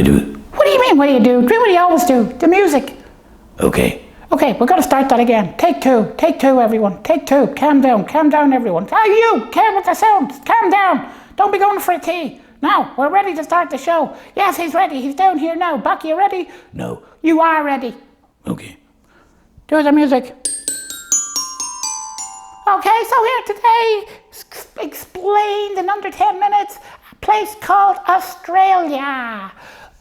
do I do? What do you mean, what do you do? Do what you always do, the music. Okay. Okay, we're going to start that again. Take two, everyone. Take two, calm down, everyone. You, care with the sound, calm down. Don't be going for a tea. Now, we're ready to start the show. Yes, he's ready, he's down here now. Buck, you ready? No. You are ready. Okay. Do the music. Okay, so here today, explained in under 10 minutes, a place called Australia.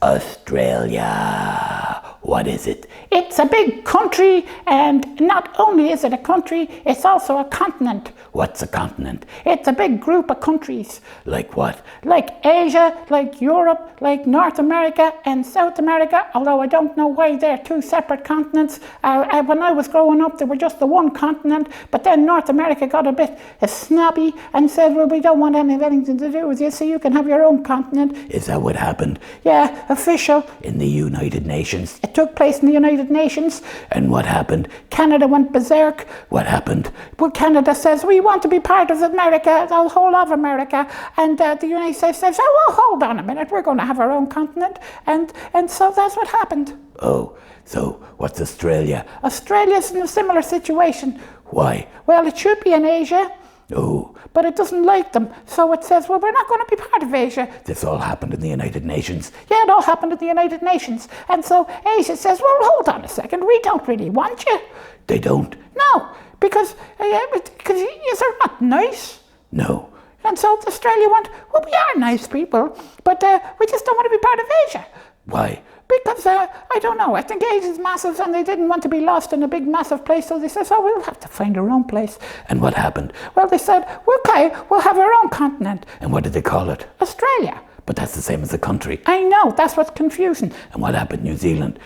Australia. What is it? It's a big country, and not only is it a country, it's also a continent. What's a continent? It's a big group of countries. Like what? Like Asia, like Europe, like North America and South America, although I don't know why they're two separate continents. When I was growing up, they were just the one continent, but then North America got a bit snobby and said, well, we don't want anything to do with you, so you can have your own continent. Is that what happened? Yeah, official. In the United Nations? It took place in the United Nations. And what happened? Canada went berserk. What happened? Well, Canada says, we want to be part of America, the whole of America. And the United States says, oh, well, hold on a minute, we're going to have our own continent. And so that's what happened. Oh, so what's Australia? Australia's in a similar situation. Why? Well, it should be in Asia. Oh. But it doesn't like them. So it says, well, we're not going to be part of Asia. This all happened in the United Nations? Yeah, it all happened in the United Nations. And so Asia says, well, hold on a second, we don't really want you. They don't? No, because they're not nice. No. And so Australia went, well, we are nice people, but we just don't want to be part of Asia. Why? Because, I don't know, I think Asia's massive and they didn't want to be lost in a big massive place, so they said, oh, we'll have to find our own place. And what happened? Well, they said, okay, we'll have our own continent. And what did they call it? Australia. But that's the same as a country. I know, that's what's confusing. And what happened New Zealand?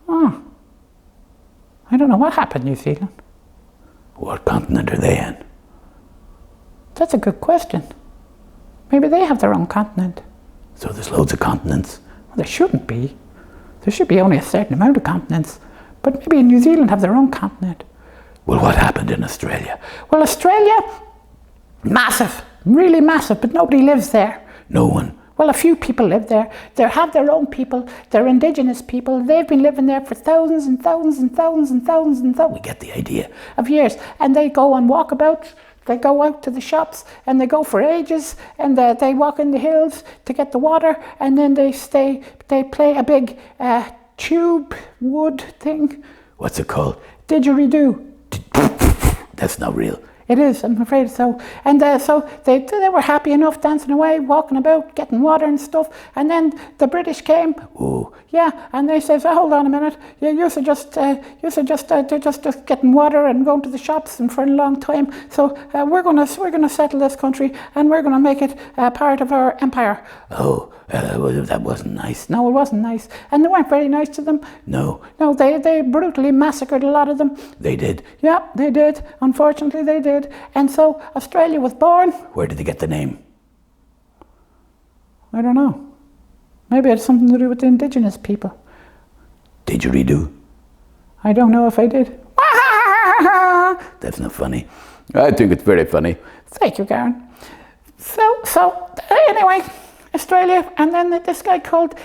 Oh, I don't know what happened New Zealand. What continent are they in? That's a good question. Maybe they have their own continent. So there's loads of continents? Well, there shouldn't be. There should be only a certain amount of continents. But maybe New Zealand have their own continent. Well, what happened in Australia? Well, Australia, massive, really massive, but nobody lives there. No one? Well, a few people live there. They have their own people. They're indigenous people. They've been living there for thousands and thousands and thousands and thousands and thousands. We get the idea. Of years. And they go on walkabouts. They go out to the shops and they go for ages, and they walk in the hills to get the water, and then they play a big tube wood thing. What's it called? Didgeridoo. That's not real. It is, I'm afraid so. And so they were happy enough dancing away, walking about, getting water and stuff. And then the British came. Ooh. Yeah, and they said, oh, hold on a minute. You should just they're just getting water and going to the shops and for a long time. So we're gonna settle this country and we're gonna make it part of our empire. Oh, that wasn't nice. No, it wasn't nice, and they weren't very nice to them. No. No, they brutally massacred a lot of them. They did. Yeah, they did. Unfortunately, they did. And so Australia was born. Where did they get the name? I don't know. Maybe it had something to do with the indigenous people. Didgeridoo? I don't know if I did. That's not funny. I think it's very funny. Thank you, Karen. So anyway, Australia, and then this guy called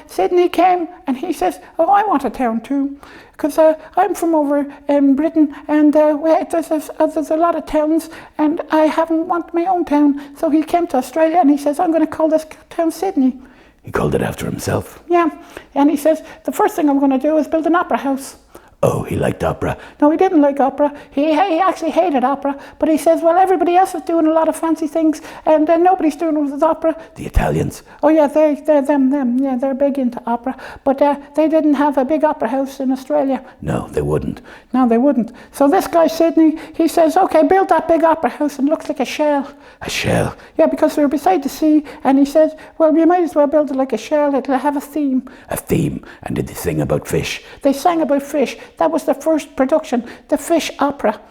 Sydney came, and he says, oh, I want a town too, because I'm from over in Britain, and there's a lot of towns, and I haven't want my own town. So he came to Australia, and he says, I'm going to call this town Sydney. He called it after himself? Yeah, and he says, the first thing I'm going to do is build an opera house. Oh, he liked opera. No, he didn't like opera. He actually hated opera. But he says, well, everybody else is doing a lot of fancy things, and nobody's doing it with opera. The Italians? Oh, yeah, they're them. Yeah, they're big into opera. But they didn't have a big opera house in Australia. No, they wouldn't. No, they wouldn't. So this guy, Sydney, he says, okay, build that big opera house, and it looks like a shell. A shell? Yeah, because we're beside the sea, and he says, well, you might as well build it like a shell. It'll have a theme. A theme? And did they sing about fish? They sang about fish. That was the first production, the fish opera.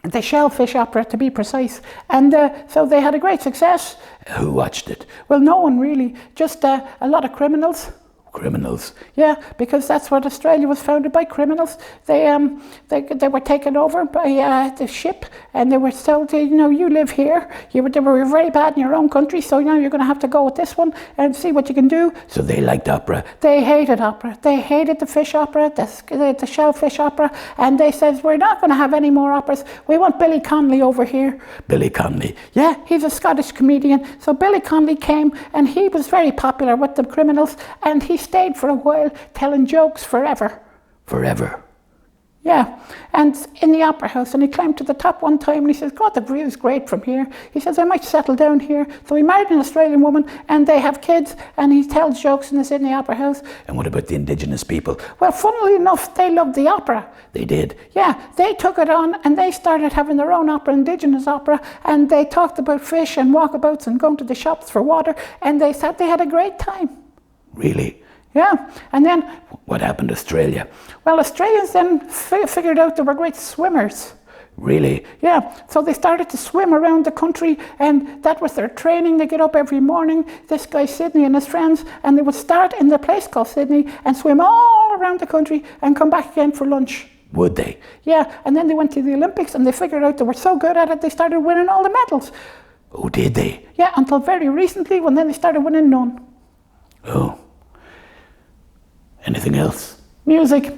The shellfish opera, to be precise. And so they had a great success. Who watched it? Well, no one really, just a lot of criminals. Criminals. Yeah, because that's what Australia was founded by, criminals. They were taken over by the ship, and they were told, you live here. They were very bad in your own country, so now you're going to have to go with this one and see what you can do. So they liked opera. They hated opera. They hated the fish opera, the shellfish opera, and they said, we're not going to have any more operas. We want Billy Connolly over here. Billy Connolly. Yeah, he's a Scottish comedian. So Billy Connolly came, and he was very popular with the criminals, and he stayed for a while telling jokes forever. Forever. Yeah, and in the opera house, and he climbed to the top one time, and he says, God, the view's great from here. He says, I might settle down here. So he married an Australian woman, and they have kids, and he tells jokes in the Sydney Opera House. And what about the indigenous people? Well, funnily enough, they loved the opera. They did. Yeah, they took it on, and they started having their own opera, indigenous opera, and they talked about fish and walkabouts and going to the shops for water, and they said they had a great time. Really? Yeah, and then... What happened to Australia? Well, Australians then figured out they were great swimmers. Really? Yeah, so they started to swim around the country, and that was their training. They get up every morning, this guy Sydney and his friends, and they would start in the place called Sydney and swim all around the country and come back again for lunch. Would they? Yeah, and then they went to the Olympics, and they figured out they were so good at it, they started winning all the medals. Oh, did they? Yeah, until very recently, when then they started winning none. Oh. Anything else? Music.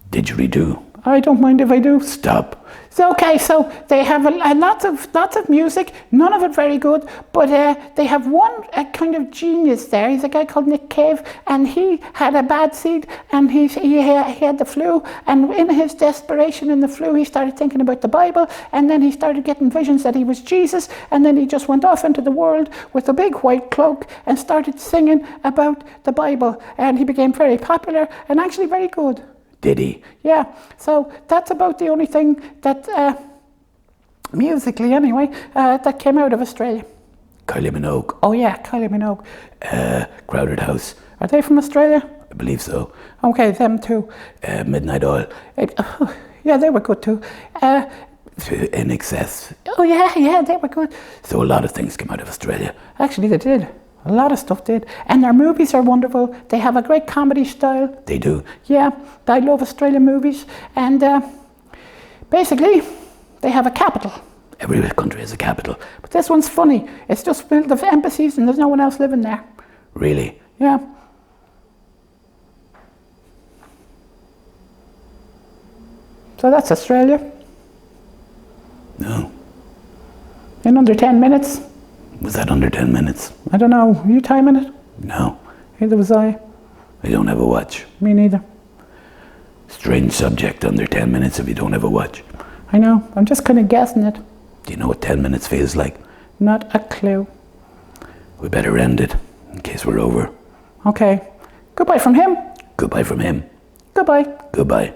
Didgeridoo. I don't mind if I do. Stop. So, okay, so they have lots of music, none of it very good, but they have one kind of genius there. He's a guy called Nick Cave, and he had a bad seed, and he had the flu, and in his desperation in the flu, he started thinking about the Bible, and then he started getting visions that he was Jesus, and then he just went off into the world with a big white cloak and started singing about the Bible, and he became very popular and actually very good. Did he? Yeah, so that's about the only thing that, musically anyway, that came out of Australia. Kylie Minogue. Oh yeah, Kylie Minogue. Crowded House. Are they from Australia? I believe so. Okay, them too. Midnight Oil. Yeah, they were good too. In Excess. Oh yeah, they were good. So a lot of things came out of Australia. Actually, they did. A lot of stuff did. And their movies are wonderful. They have a great comedy style. They do. Yeah, I love Australian movies. And basically, they have a capital. Every country has a capital. But this one's funny. It's just built of embassies and there's no one else living there. Really? Yeah. So that's Australia. No. In under 10 minutes. Was that under 10 minutes? I don't know. Are you timing it? No. Neither was I. I don't have a watch. Me neither. Strange subject, under 10 minutes if you don't have a watch. I know. I'm just kind of guessing it. Do you know what 10 minutes feels like? Not a clue. We better end it, in case we're over. Okay. Goodbye from him. Goodbye from him. Goodbye. Goodbye.